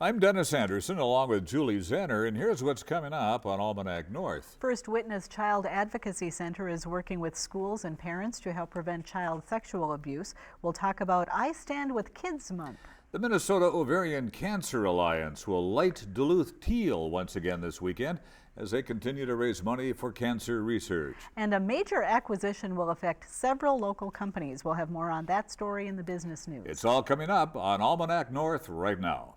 I'm Dennis Anderson along with Julie Zenner, and here's what's coming up on Almanac North. First Witness Child Advocacy Center is working with schools and parents to help prevent child sexual abuse. We'll talk about I Stand with Kids Month. The Minnesota Ovarian Cancer Alliance will light Duluth Teal once again this weekend as they continue to raise money for cancer research. And a major acquisition will affect several local companies. We'll have more on that story in the business news. It's all coming up on Almanac North right now.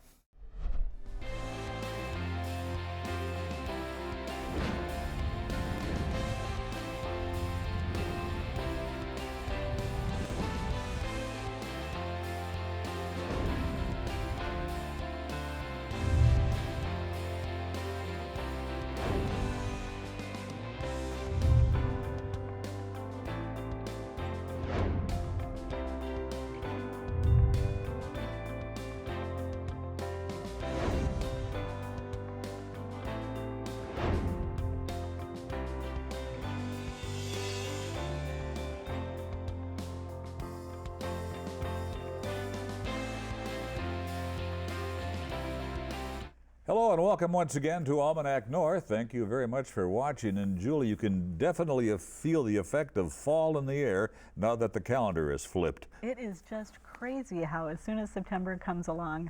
Hello and welcome once again to Almanac North. Thank you very much for watching. And Julie, you can definitely feel the effect of fall in the air now that the calendar is flipped. It is just crazy how as soon as September comes along,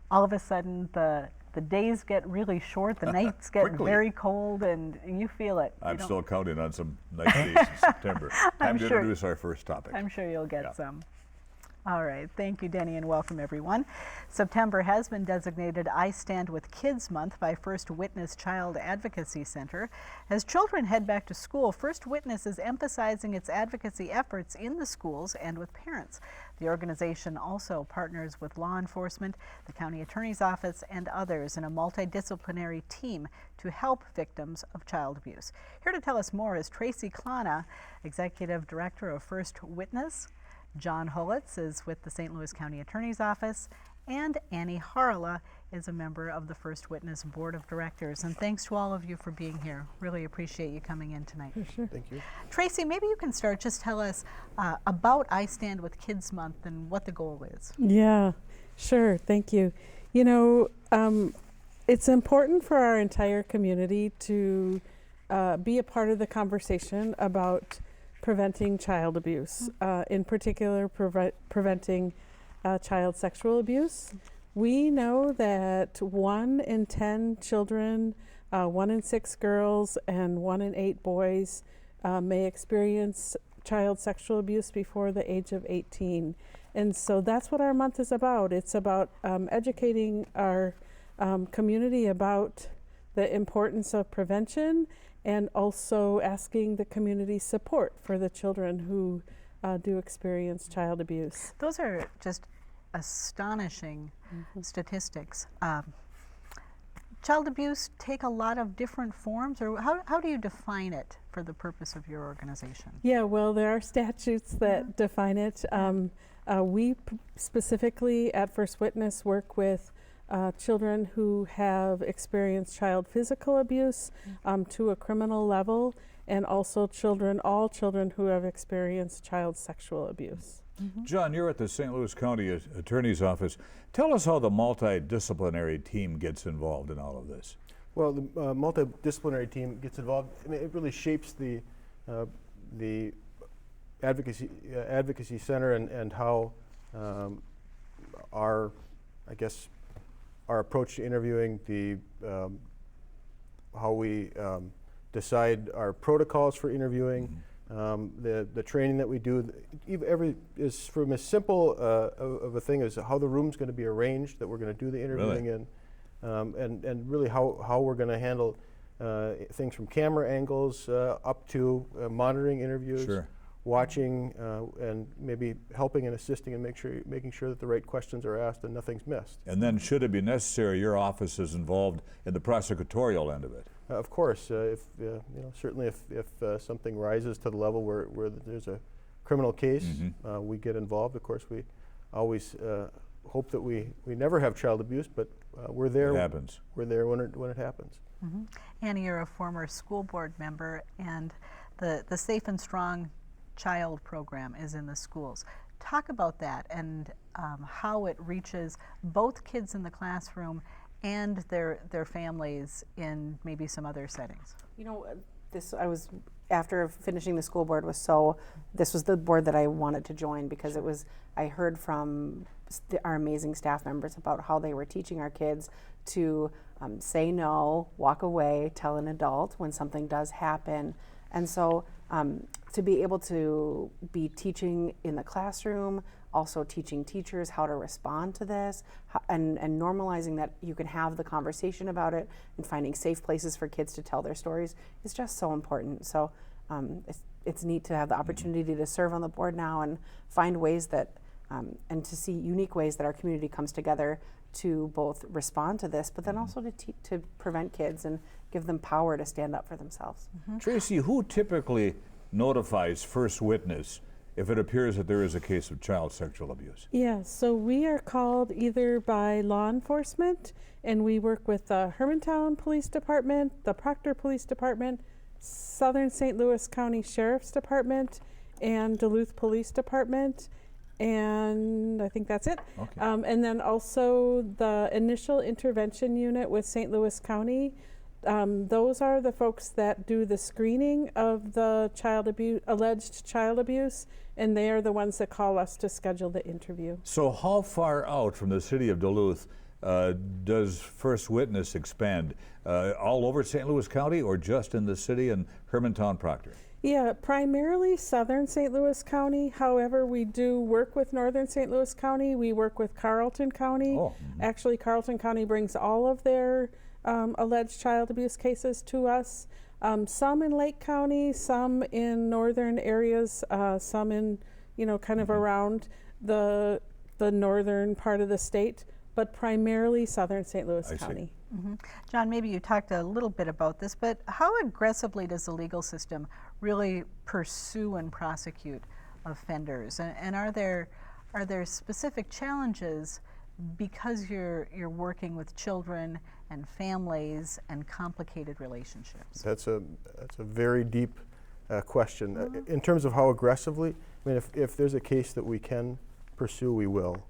all of a sudden the days get really short, the nights get very cold, and you feel it. I'm still counting on some nice days in September. Time to introduce our first topic. I'm sure you'll get some. All right, thank you, Denny, and welcome everyone. September has been designated I Stand with Kids Month by First Witness Child Advocacy Center. As children head back to school, First Witness is emphasizing its advocacy efforts in the schools and with parents. The organization also partners with law enforcement, the county attorney's office, and others in a multidisciplinary team to help victims of child abuse. Here to tell us more is Tracy Klana, Executive Director of First Witness. John Holitz is with the St. Louis County Attorney's Office, and Annie Harla is a member of the First Witness Board of Directors. And thanks to all of you for being here. Really appreciate you coming in tonight. Sure. Thank you. Tracy, maybe you can start. Just tell us about I Stand with Kids Month and what the goal is. Yeah, sure. Thank you. You know, it's important for our entire community to be a part of the conversation about preventing child abuse, in particular preventing child sexual abuse. We know that 1 in 10 children, 1 in 6 girls, and 1 in 8 boys may experience child sexual abuse before the age of 18. And so that's what our month is about. It's about educating our community about the importance of prevention, and also asking the community support for the children who do experience child abuse. Those are just astonishing statistics. Child abuse take a lot of different forms, or how do you define it for the purpose of your organization? Yeah, well, there are statutes that define it. We specifically at First Witness work with children who have experienced child physical abuse to a criminal level, and also all children who have experienced child sexual abuse. John, you're at the St. Louis County Attorney's Office. Tell us how the multidisciplinary team gets involved in all of this. Well, the multidisciplinary team gets involved. I mean, it really shapes the advocacy center and how our approach to interviewing, how we decide our protocols for interviewing, the training that we do. Is from as simple of a thing as how the room's going to be arranged that we're going to do the interviewing in, and really how we're going to handle things from camera angles up to monitoring interviews. Sure. Watching and maybe helping and assisting and making sure that the right questions are asked and nothing's missed. And then, should it be necessary, your office is involved in the prosecutorial end of it. Of course, certainly if something rises to the level where there's a criminal case, we get involved. Of course, we always hope that we never have child abuse, but we're there. It happens. We're there when it happens. Annie, you're a former school board member, and the Safe and Strong child program is in the schools. Talk about that and how it reaches both kids in the classroom and their families in maybe some other settings. You know, after finishing the school board this was the board that I wanted to join, because I heard from our amazing staff members about how they were teaching our kids to say no, walk away, tell an adult when something does happen. And so to be able to be teaching in the classroom, also teaching teachers how to respond to this, and normalizing that you can have the conversation about it and finding safe places for kids to tell their stories is just so important. So it's neat to have the opportunity to serve on the board now and find ways that, and to see unique ways that our community comes together to both respond to this, but then also to prevent kids and give them power to stand up for themselves. Tracy, who typically notifies first witness if it appears that there is a case of child sexual abuse? Yeah, so we are called either by law enforcement, and we work with the Hermantown Police Department, the Proctor Police Department, Southern St. Louis County Sheriff's Department, and Duluth Police Department, and I think that's it. Okay. And then also the Initial Intervention Unit with St. Louis County. Those are the folks that do the screening of the alleged child abuse, and they are the ones that call us to schedule the interview. So how far out from the city of Duluth does first witness expand? All over St. Louis County, or just in the city and Hermantown Proctor? Yeah, primarily southern St. Louis County. However, we do work with northern St. Louis County. We work with Carleton County. Oh. Actually, Carleton County brings all of their alleged child abuse cases to us. Some in Lake County, some in northern areas, some in, kind of around the northern part of the state, but primarily southern St. Louis County. John, maybe you talked a little bit about this, but how aggressively does the legal system really pursue and prosecute offenders? And are there specific challenges because you're working with children and families and complicated relationships? That's a very deep question. In terms of how aggressively, I mean, if there's a case that we can pursue, we will.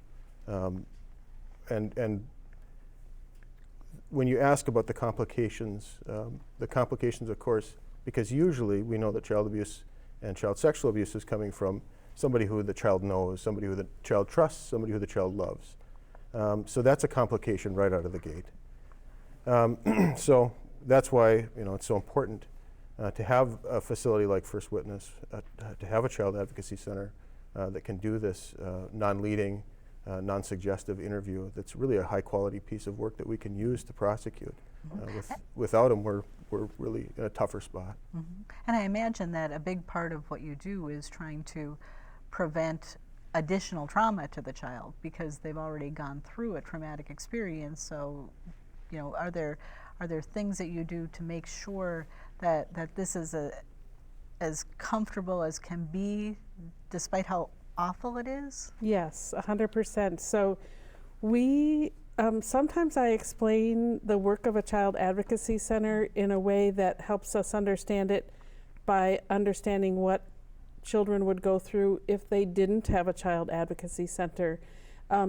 And when you ask about the complications, of course, because usually we know that child abuse and child sexual abuse is coming from somebody who the child knows, somebody who the child trusts, somebody who the child loves. So that's a complication right out of the gate. So that's why it's so important to have a facility like First Witness, to have a child advocacy center that can do this non-leading, non-suggestive interview. That's really a high-quality piece of work that we can use to prosecute. Without them, we're really in a tougher spot. And I imagine that a big part of what you do is trying to prevent additional trauma to the child because they've already gone through a traumatic experience. So, are there things that you do to make sure that this is as comfortable as can be, despite how awful it is? Yes, 100%. So we sometimes I explain the work of a child advocacy center in a way that helps us understand it by understanding what children would go through if they didn't have a child advocacy center.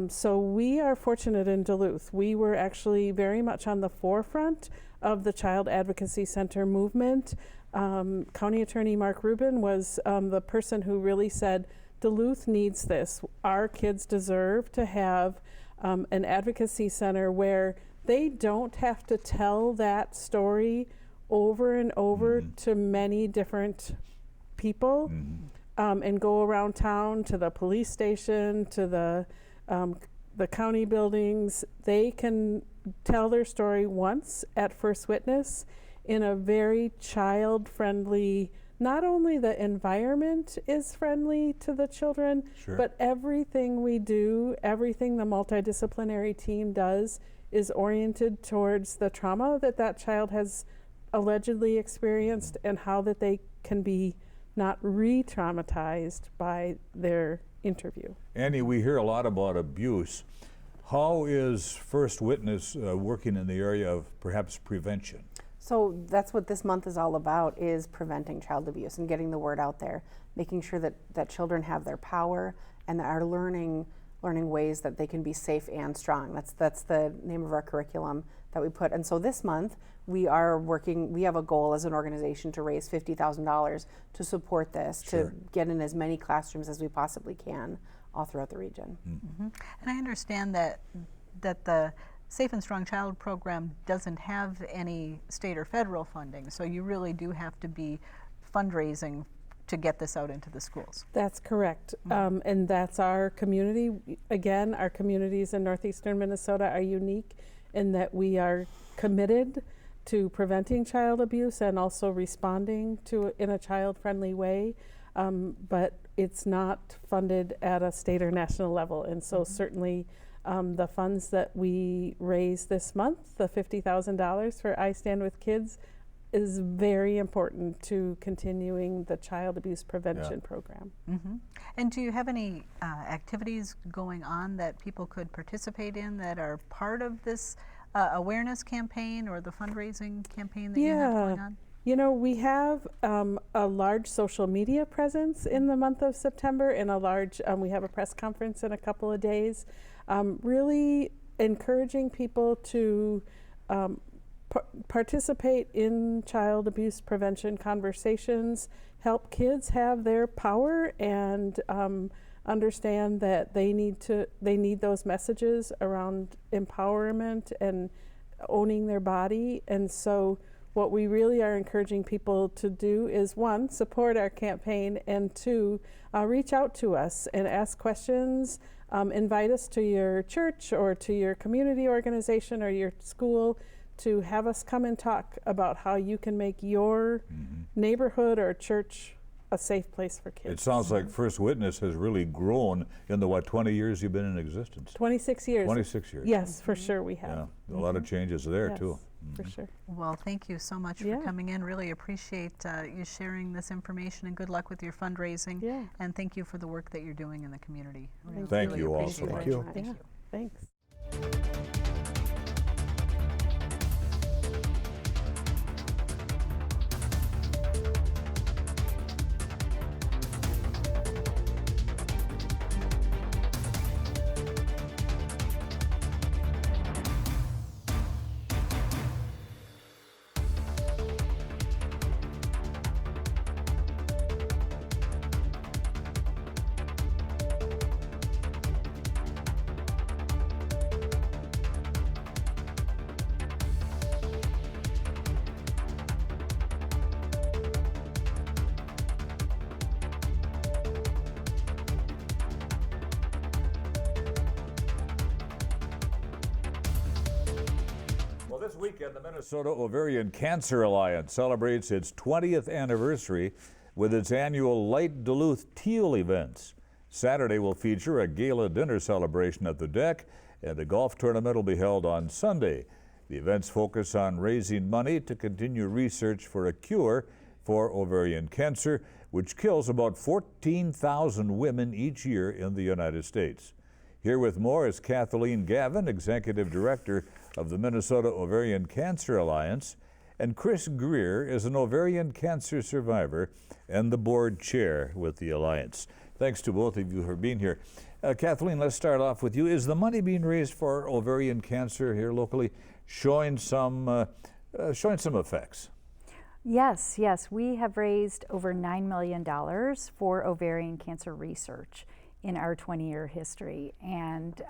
So we are fortunate in Duluth. We were actually very much on the forefront of the child advocacy center movement. County Attorney Mark Rubin was the person who really said, Duluth needs this. Our kids deserve to have an advocacy center where they don't have to tell that story over and over to many different people and go around town to the police station, to the county buildings. They can tell their story once at First Witness in a very child-friendly. Not only the environment is friendly to the children, but everything we do, everything the multidisciplinary team does is oriented towards the trauma that child has allegedly experienced and how that they can be not re-traumatized by their interview. Annie, we hear a lot about abuse. How is First Witness working in the area of perhaps prevention? So that's what this month is all about, is preventing child abuse and getting the word out there, making sure that children have their power and are learning ways that they can be safe and strong. That's the name of our curriculum that we put. And so this month we have a goal as an organization to raise $50,000 to support this, to get in as many classrooms as we possibly can all throughout the region. And I understand that the Safe and Strong Child program doesn't have any state or federal funding, so you really do have to be fundraising to get this out into the schools. That's correct. And that's our community. Again, our communities in northeastern Minnesota are unique in that we are committed to preventing child abuse and also responding to it in a child-friendly way. But it's not funded at a state or national level. And so certainly the funds that we raised this month, the $50,000 for I Stand With Kids, is very important to continuing the child abuse prevention program. And do you have any activities going on that people could participate in that are part of this awareness campaign or the fundraising campaign that you have going on? You know, we have a large social media presence in the month of September, and we have a press conference in a couple of days, really encouraging people to participate in child abuse prevention conversations, help kids have their power, and understand that they need those messages around empowerment and owning their body. And so what we really are encouraging people to do is, one, support our campaign, and two, reach out to us and ask questions, invite us to your church or to your community organization or your school to have us come and talk about how you can make your neighborhood or church a safe place for kids. It sounds like First Witness has really grown in the, 20 years you've been in existence? 26 years. 26 years. Yes, for sure we have. Yeah, a lot of changes there Yes, too. for sure. Well, thank you so much for coming in. Really appreciate you sharing this information, and good luck with your fundraising. Yeah. And thank you for the work that you're doing in the community. Thank Really you all appreciate so it. much. Thank you. Thank you. Thanks. Well, this weekend, the Minnesota Ovarian Cancer Alliance celebrates its 20th anniversary with its annual Light Duluth Teal events. Saturday will feature a gala dinner celebration at the deck, and a golf tournament will be held on Sunday. The events focus on raising money to continue research for a cure for ovarian cancer, which kills about 14,000 women each year in the United States. Here with more is Kathleen Gavin, Executive Director of the Minnesota Ovarian Cancer Alliance, and Chris Greer is an ovarian cancer survivor and the board chair with the Alliance. Thanks to both of you for being here. Kathleen, let's start off with you. Is the money being raised for ovarian cancer here locally showing some effects? Yes, we have raised over $9 million for ovarian cancer research in our 20-year history. And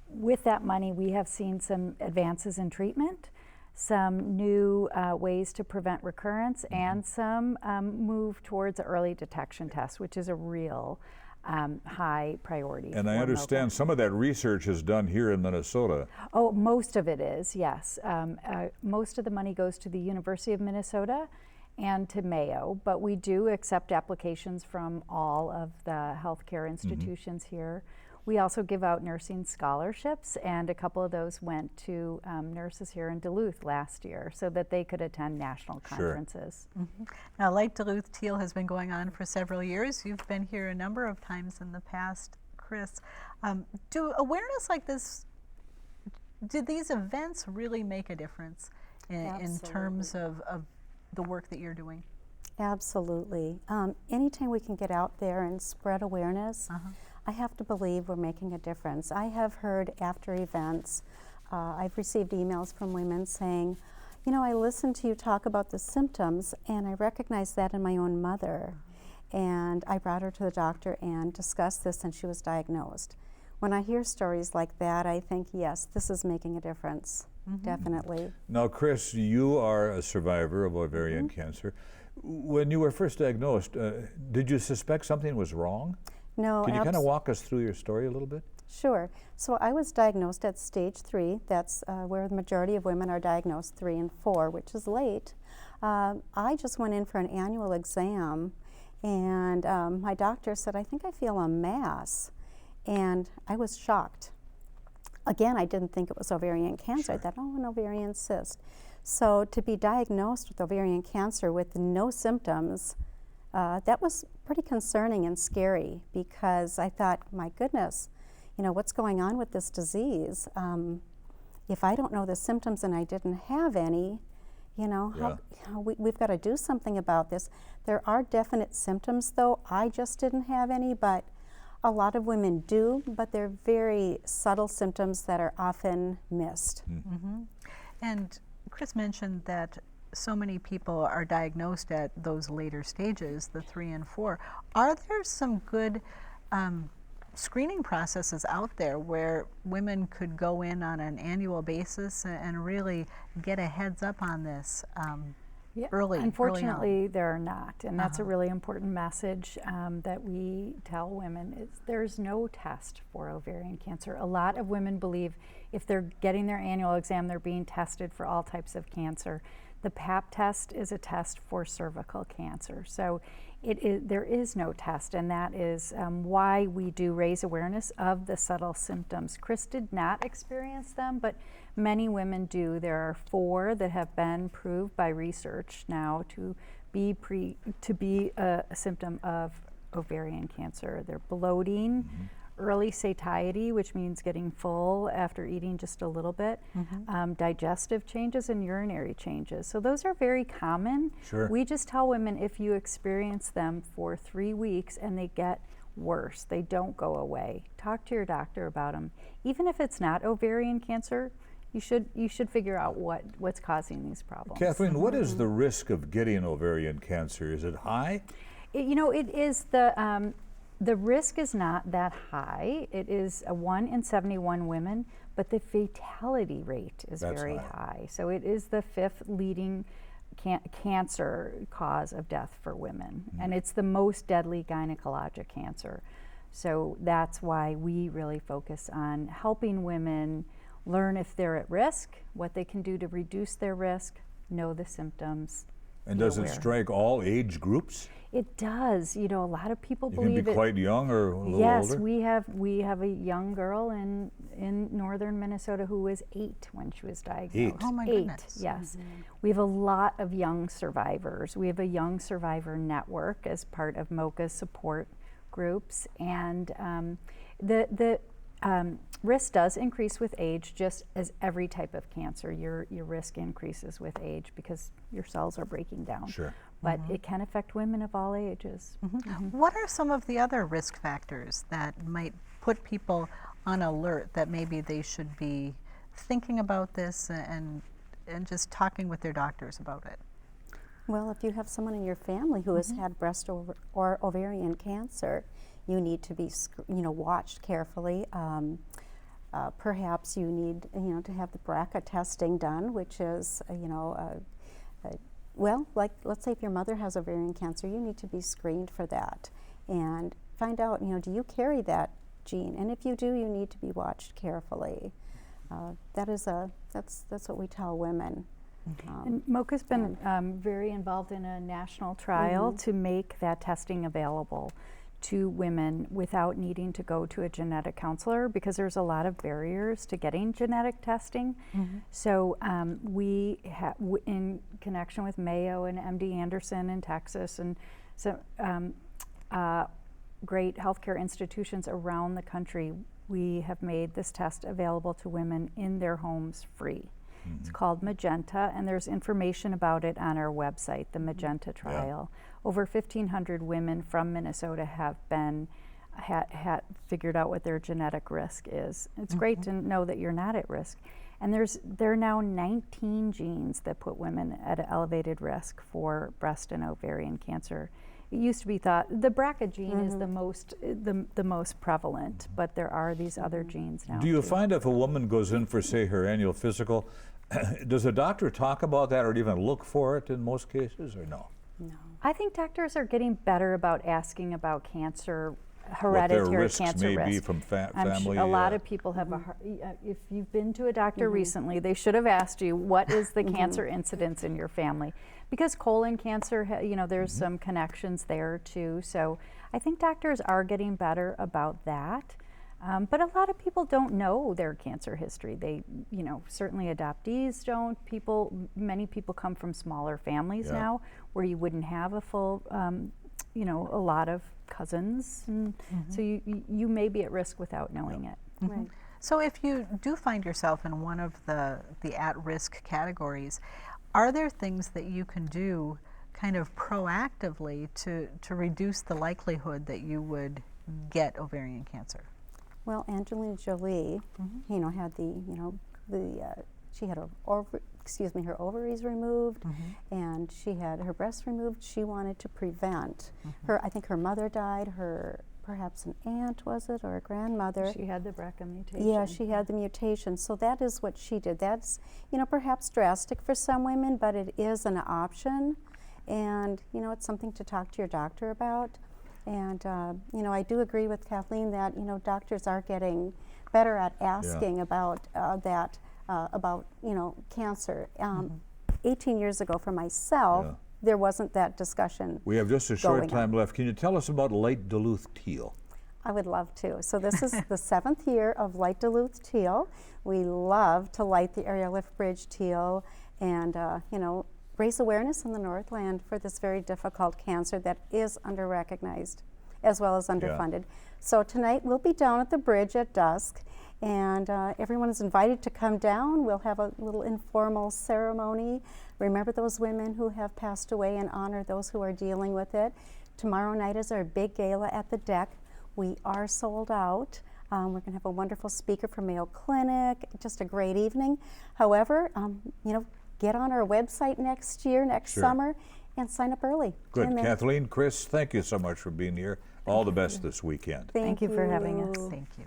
with that money, we have seen some advances in treatment, some new ways to prevent recurrence, and some move towards early detection tests, which is a real high priority. And I understand some of that research is done here in Minnesota. Oh, most of it is, yes. Most of the money goes to the University of Minnesota and to Mayo, but we do accept applications from all of the healthcare institutions here. We also give out nursing scholarships, and a couple of those went to nurses here in Duluth last year so that they could attend national conferences. Now, Light Duluth Teal has been going on for several years. You've been here a number of times in the past, Chris. Do awareness like this, do these events really make a difference in terms of the work that you're doing? Absolutely. Anytime we can get out there and spread awareness, I have to believe we're making a difference. I have heard after events, I've received emails from women saying, you know, I listened to you talk about the symptoms and I recognized that in my own mother. And I brought her to the doctor and discussed this, and she was diagnosed. When I hear stories like that, I think, yes, this is making a difference, definitely. Now, Chris, you are a survivor of ovarian cancer. When you were first diagnosed, did you suspect something was wrong? No, Can you kind of walk us through your story a little bit? Sure. So I was diagnosed at stage 3. That's where the majority of women are diagnosed, 3 and 4, which is late. I just went in for an annual exam, and my doctor said, I think I feel a mass. And I was shocked. Again, I didn't think it was ovarian cancer. I thought, oh, an ovarian cyst. So to be diagnosed with ovarian cancer with no symptoms, that was pretty concerning and scary, because I thought, my goodness, you know, what's going on with this disease? If I don't know the symptoms and I didn't have any, you know, we've got to do something about this. There are definite symptoms, though. I just didn't have any, but a lot of women do, but they're very subtle symptoms that are often missed. And Chris mentioned that so many people are diagnosed at those later stages, the 3 and 4. Are there some good screening processes out there where women could go in on an annual basis and really get a heads up on this early? Unfortunately, there are not, and that's a really important message that we tell women. Is there's no test for ovarian cancer. A lot of women believe if they're getting their annual exam, they're being tested for all types of cancer. The Pap test is a test for cervical cancer. So there is no test, and that is why we do raise awareness of the subtle symptoms. Chris did not experience them, but many women do. There are 4 that have been proved by research now to be a symptom of ovarian cancer. They're bloating, early satiety, which means getting full after eating just a little bit, digestive changes, and urinary changes. So those are very common. Sure. We just tell women if you experience them for 3 weeks and they get worse, they don't go away, talk to your doctor about them. Even if it's not ovarian cancer, you should figure out what's causing these problems. Catherine, what is the risk of getting ovarian cancer? Is it high? It is the risk is not that high. It is a 1 in 71 women, but the fatality rate is very high. So it is the 5th leading cancer cause of death for women, and it's the most deadly gynecologic cancer. So that's why we really focus on helping women learn if they're at risk, what they can do to reduce their risk, know the symptoms. And does it strike all age groups? It does. You know, a lot of people You believe can be quite young or a little yes, older? we have a young girl in northern Minnesota who was 8 when she was diagnosed. 8? Oh my 8, goodness. yes. We have a lot of young survivors. We have a young survivor network as part of MOCA's support groups, and the risk does increase with age, just as every type of cancer. Your risk increases with age because your cells are breaking down. Sure. But it can affect women of all ages. What are some of the other risk factors that might put people on alert that maybe they should be thinking about this and just talking with their doctors about it? Well, if you have someone in your family who has had breast or ovarian cancer, you need to be, watched carefully. Perhaps you need, to have the BRCA testing done, which is, well, like, let's say if your mother has ovarian cancer, you need to be screened for that and find out, do you carry that gene? And if you do, you need to be watched carefully. That's what we tell women. And MOCA's been very involved in a national trial to make that testing available to women without needing to go to a genetic counselor, because there's a lot of barriers to getting genetic testing. So we in connection with Mayo and MD Anderson in Texas and so great healthcare institutions around the country, we have made this test available to women in their homes free. It's called Magenta, and there's information about it on our website, the Magenta trial. Over 1,500 women from Minnesota have been had figured out what their genetic risk is. It's great to know that you're not at risk. And there are now 19 genes that put women at an elevated risk for breast and ovarian cancer. It used to be thought the BRCA gene is the most prevalent, but there are these other genes now. Do you too. find if a woman goes in for, say, her annual physical, does a doctor talk about that or even look for it in most cases, or no? No. I think doctors are getting better about asking about cancer, What hereditary their risks cancer may risk. be from family? A lot of people have if you've been to a doctor recently, they should have asked you, what is the cancer incidence in your family? Because colon cancer, there's some connections there too. So I think doctors are getting better about that. But a lot of people don't know their cancer history. They, certainly adoptees don't. Many people come from smaller families now where you wouldn't have a full, a lot of cousins. And so you may be at risk without knowing it. Right. So if you do find yourself in one of the at-risk categories, are there things that you can do kind of proactively to reduce the likelihood that you would get ovarian cancer? Well, Angelina Jolie, had she had her ovaries removed, and she had her breasts removed. She wanted to prevent I think her mother died. Perhaps an aunt, was it, or a grandmother? She had the BRCA mutation. Yeah, she had the mutation. So that is what she did. That's, perhaps drastic for some women, but it is an option. And, it's something to talk to your doctor about. And, I do agree with Kathleen that, doctors are getting better at asking about that, about, cancer. 18 years ago for myself, there wasn't that discussion. We have just a short going time left. Can you tell us about Light Duluth Teal? I would love to. So this is the 7th year of Light Duluth Teal. We love to light the area lift bridge teal and, raise awareness in the Northland for this very difficult cancer that is under-recognized as well as underfunded. So tonight we'll be down at the bridge at dusk, and everyone is invited to come down. We'll have a little informal ceremony. Remember those women who have passed away and honor those who are dealing with it. Tomorrow night is our big gala at the deck. We are sold out. We're going to have a wonderful speaker from Mayo Clinic, just a great evening. However, get on our website next summer, and sign up early. Good. Kathleen, Chris, thank you so much for being here. All the best this weekend. Thank you for having us. Thank you.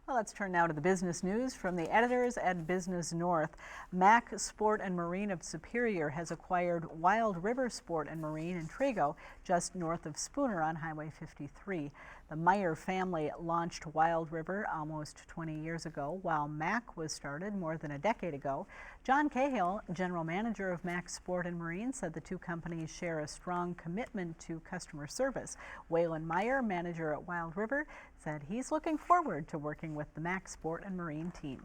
Well, let's turn now to the business news from the editors at Business North. Mac Sport and Marine of Superior has acquired Wild River Sport and Marine in Trego, just north of Spooner on Highway 53. The Meyer family launched Wild River almost 20 years ago, while Mac was started more than a decade ago. John Cahill, general manager of Mac Sport and Marine, said the two companies share a strong commitment to customer service. Waylon Meyer, manager at Wild River, said he's looking forward to working with the Mac Sport and Marine team.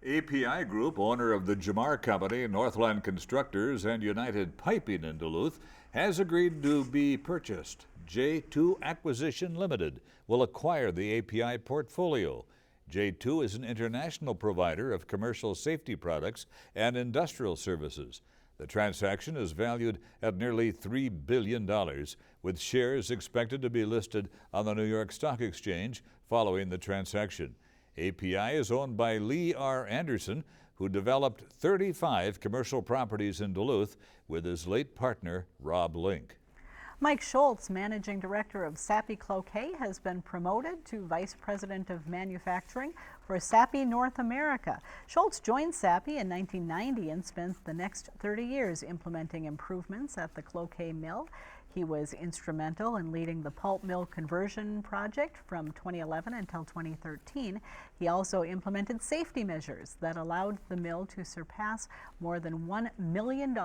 API Group, owner of the Jamar Company, Northland Constructors, and United Piping in Duluth, has agreed to be purchased. J2 Acquisition Limited will acquire the API portfolio. J2 is an international provider of commercial safety products and industrial services. The transaction is valued at nearly $3 billion, with shares expected to be listed on the New York Stock Exchange following the transaction. API is owned by Lee R. Anderson, who developed 35 commercial properties in Duluth with his late partner, Rob Link. Mike Schultz, managing director of Sappi Cloquet, has been promoted to vice president of manufacturing for Sappi North America. Schultz joined Sappi in 1990 and spent the next 30 years implementing improvements at the Cloquet mill. He was instrumental in leading the pulp mill conversion project from 2011 until 2013. He also implemented safety measures that allowed the mill to surpass more than 1 million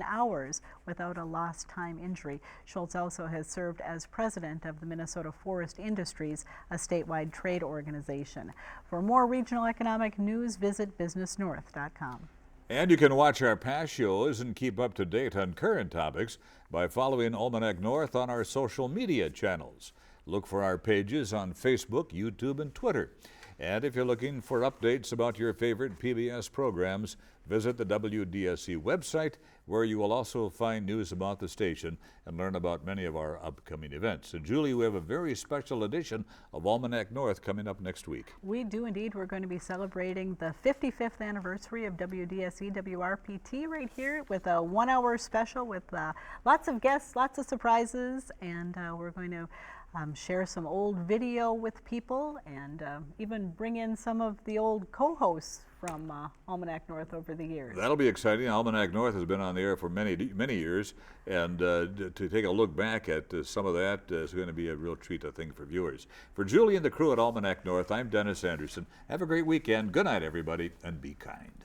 hours without a lost time injury. Schultz also has served as president of the Minnesota Forest Industries, a statewide trade organization. For more regional economic news, visit businessnorth.com. And you can watch our past shows and keep up to date on current topics by following Almanac North on our social media channels. Look for our pages on Facebook, YouTube, and Twitter. And if you're looking for updates about your favorite PBS programs, visit the WDSC website, where you will also find news about the station and learn about many of our upcoming events. And Julie, we have a very special edition of Almanac North coming up next week. We do indeed. We're going to be celebrating the 55th anniversary of WDSC WRPT right here with a 1-hour special with lots of guests, lots of surprises, and we're going to share some old video with people and even bring in some of the old co-hosts from Almanac North over the years. That'll be exciting. Almanac North has been on the air for many years, and to take a look back at some of that is going to be a real treat, I think, for viewers. For Julie and the crew at Almanac North, I'm Dennis Anderson. Have a great weekend. Good night, everybody, and be kind.